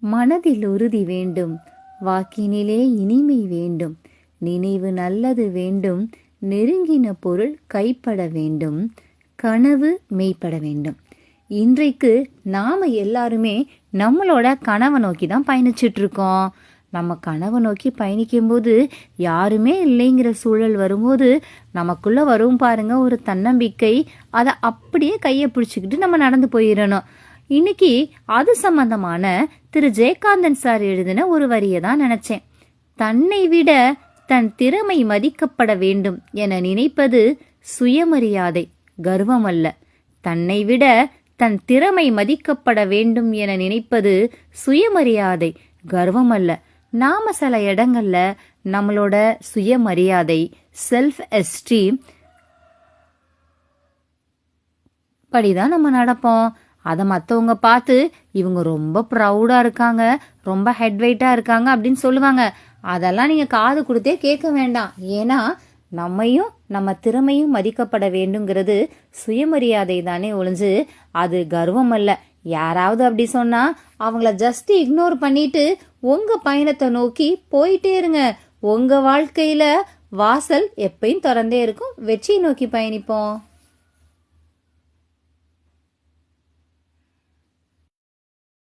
மனதில் உறுதி வேண்டும், வாக்கினிலே இனிமை வேண்டும், நினைவு நல்லது வேண்டும், நெருங்கின பொருள் கைப்பட வேண்டும், கனவு மெய்ப்பட வேண்டும். இன்றைக்கு நாம எல்லாருமே நம்மளோட கனவை நோக்கி தான் பயணிச்சுட்டு இருக்கோம். நம்ம கனவை நோக்கி பயணிக்கும்போது யாருமே இல்லைங்கிற சூழல் வரும்போது நமக்குள்ள வரும் பாருங்க ஒரு தன்னம்பிக்கை. அதை அப்படியே கையை பிடிச்சிக்கிட்டு நம்ம நடந்து போயிடணும். இன்னைக்கு அது சம்பந்தமான திரு ஜெயகாந்தன் சார் எழுதின ஒரு வரியை தான் நினைச்சேன். தன்னை விட தன் திறமை மதிக்கப்பட வேண்டும் என நினைப்பது சுயமரியாதை, கர்வம் அல்ல. தன்னை விட தன் திறமை மதிக்கப்பட வேண்டும் என நினைப்பது சுயமரியாதை, கர்வம் அல்ல. நாம சில இடங்கள்ல நம்மளோட சுயமரியாதை, செல்ஃப் எஸ்டீம் படிதான் நம்ம நடப்போம். அதை மற்றவங்க பார்த்து இவங்க ரொம்ப ப்ரௌடா இருக்காங்க, ரொம்ப ஹெட் வெயிட்டா இருக்காங்க அப்படின்னு சொல்லுவாங்க. அதெல்லாம் நீங்க காது கொடுத்தே கேட்க வேண்டாம். ஏன்னா நம்மையும் நம்ம திறமையும் மதிக்கப்பட வேண்டுங்கிறது சுயமரியாதை தானே ஒழிஞ்சு அது கர்வம் அல்ல. யாராவது அப்படி சொன்னா அவங்கள ஜஸ்ட் இக்னோர் பண்ணிட்டு உங்க பயணத்தை நோக்கி போயிட்டே இருங்க. உங்க வாழ்க்கையில வாசல் எப்பயும் திறந்தே இருக்கும். வெற்றியை நோக்கி பயணிப்போம்.